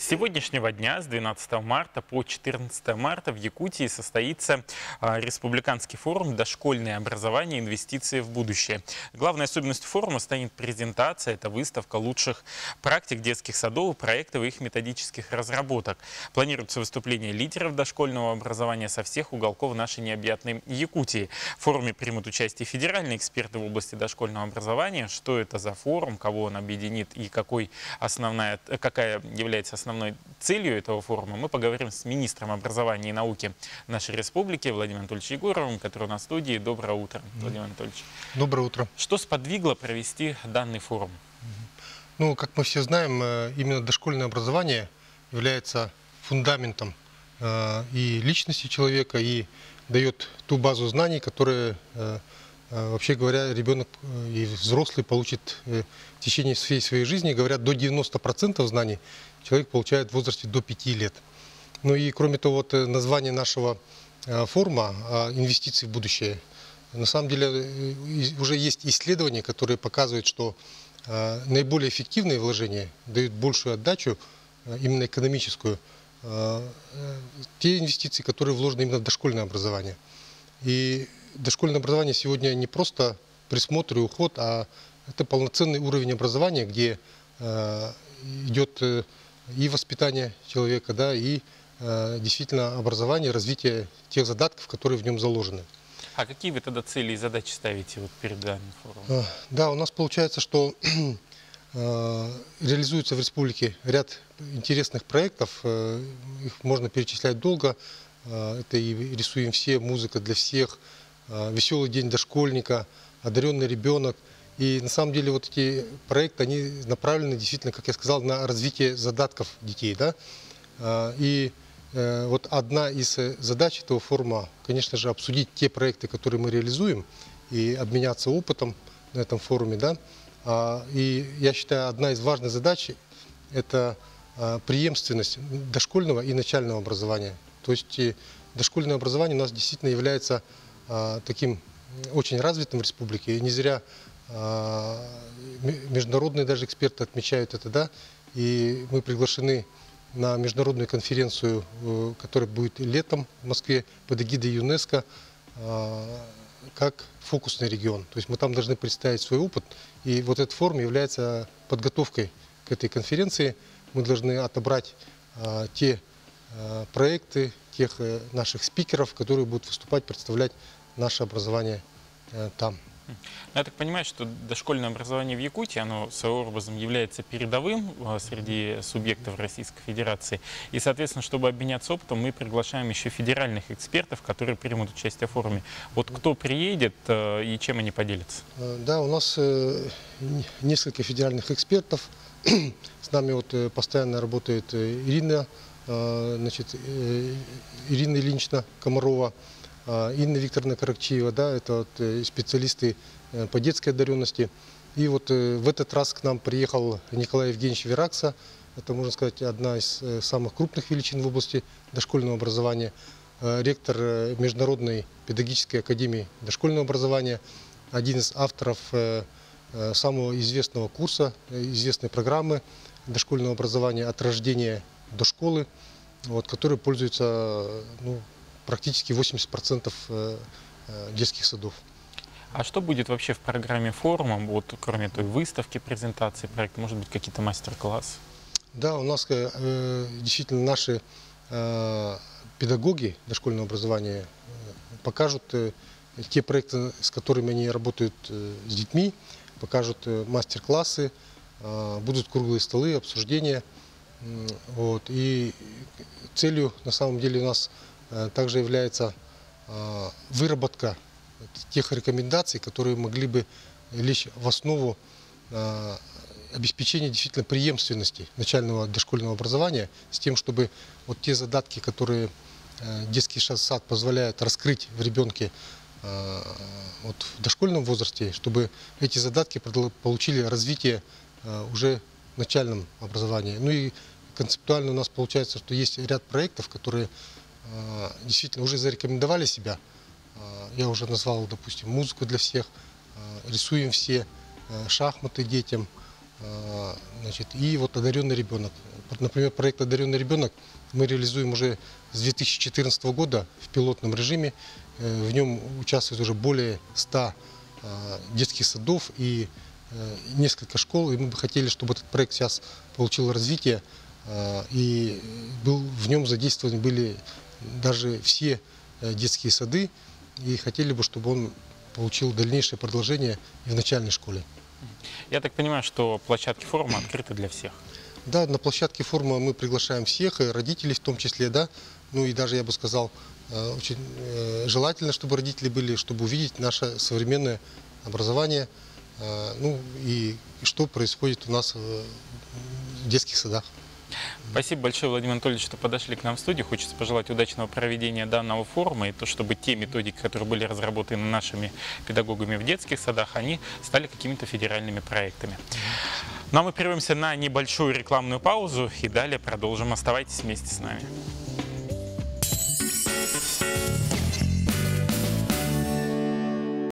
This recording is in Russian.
С сегодняшнего дня, с 12 марта по 14 марта в Якутии состоится республиканский форум «Дошкольное образование. Инвестиции в будущее». Главной особенностью форума станет презентация, это выставка лучших практик детских садов, проектов и их методических разработок. Планируется выступление лидеров дошкольного образования со всех уголков нашей необъятной Якутии. В форуме примут участие федеральные эксперты в области дошкольного образования. Что это за форум, кого он объединит и какая является основной целью этого форума, мы поговорим с министром образования и науки нашей республики Владимиром Анатольевичем Егоровым, который у нас в студии. Доброе утро, Владимир Анатольевич. Доброе утро. Что сподвигло провести данный форум? Ну, как мы все знаем, именно дошкольное образование является фундаментом и личности человека, и дает ту базу знаний, которые, вообще говоря, ребенок и взрослый получит в течение всей своей жизни. Говорят, до 90% знаний человек получает в возрасте до 5 лет. Ну и кроме того, вот название нашего форума «Инвестиции в будущее». На самом деле уже есть исследования, которые показывают, что наиболее эффективные вложения дают большую отдачу, именно экономическую, те инвестиции, которые вложены именно в дошкольное образование. И дошкольное образование сегодня не просто присмотр и уход, а это полноценный уровень образования, где идет и воспитание человека, да, и действительно образование, развитие тех задатков, которые в нем заложены. А какие вы тогда цели и задачи ставите вот перед данным форумом? Да, у нас получается, что реализуется в республике ряд интересных проектов, их можно перечислять долго. Это и «Рисуем все», «Музыка для всех», «Веселый день дошкольника», «Одаренный ребенок». И на самом деле вот эти проекты, они направлены действительно, как я сказал, на развитие задатков детей. Да? И вот одна из задач этого форума, конечно же, обсудить те проекты, которые мы реализуем, и обменяться опытом на этом форуме. Да? И я считаю, одна из важных задач – это преемственность дошкольного и начального образования. То есть дошкольное образование у нас действительно является таким очень развитым в республике. И не зря международные даже эксперты отмечают это, да, и мы приглашены на международную конференцию, которая будет летом в Москве под эгидой ЮНЕСКО, как фокусный регион. То есть мы там должны представить свой опыт, и вот этот форум является подготовкой к этой конференции. Мы должны отобрать те проекты, тех наших спикеров, которые будут выступать, представлять наше образование там. Я так понимаю, что дошкольное образование в Якутии, оно своим образом является передовым среди субъектов Российской Федерации. И, соответственно, чтобы обменяться опытом, мы приглашаем еще федеральных экспертов, которые примут участие в форуме. Вот кто приедет и чем они поделятся? Да, у нас несколько федеральных экспертов. С нами вот постоянно работает Ирина, значит, Ирина Ильинична Комарова, Инна Викторовна Каракчиева, да, это вот специалисты по детской одаренности. И вот в этот раз к нам приехал Николай Евгеньевич Веракса, это, можно сказать, одна из самых крупных величин в области дошкольного образования, ректор Международной педагогической академии дошкольного образования, один из авторов самого известного курса, известной программы дошкольного образования «От рождения до школы», вот, который пользуется практически 80% детских садов. А что будет вообще в программе форума, вот, кроме той выставки, презентации проекта, может быть, какие-то мастер-классы? Да, у нас действительно наши педагоги дошкольного образования покажут те проекты, с которыми они работают с детьми, покажут мастер-классы, будут круглые столы, обсуждения. Вот. И целью на самом деле у нас также является выработка тех рекомендаций, которые могли бы лечь в основу обеспечения действительно преемственности начального дошкольного образования с тем, чтобы вот те задатки, которые детский сад позволяет раскрыть в ребенке вот в дошкольном возрасте, чтобы эти задатки получили развитие уже в начальном образовании. Ну и концептуально у нас получается, что есть ряд проектов, которые действительно уже зарекомендовали себя. Я уже назвал, допустим, «Музыку для всех», «Рисуем все», «Шахматы детям», Значит, и вот одаренный ребенок. Вот, например, проект «Одаренный ребенок» мы реализуем уже с 2014 года в пилотном режиме. В нем участвует уже более 100 детских садов и несколько школ. И мы бы хотели, чтобы этот проект сейчас получил развитие. И в нем задействованы были даже все детские сады. И хотели бы, чтобы он получил дальнейшее продолжение и в начальной школе. Я так понимаю, что площадки форума открыты для всех. Да, на площадке форума мы приглашаем всех, и родителей в том числе, да. Ну и даже, я бы сказал, очень желательно, чтобы родители были, чтобы увидеть наше современное образование, ну и что происходит у нас в детских садах. Спасибо большое, Владимир Анатольевич, что подошли к нам в студию. Хочется пожелать удачного проведения данного форума и то, чтобы те методики, которые были разработаны нашими педагогами в детских садах, они стали какими-то федеральными проектами. Ну а мы прервемся на небольшую рекламную паузу и далее продолжим. Оставайтесь вместе с нами.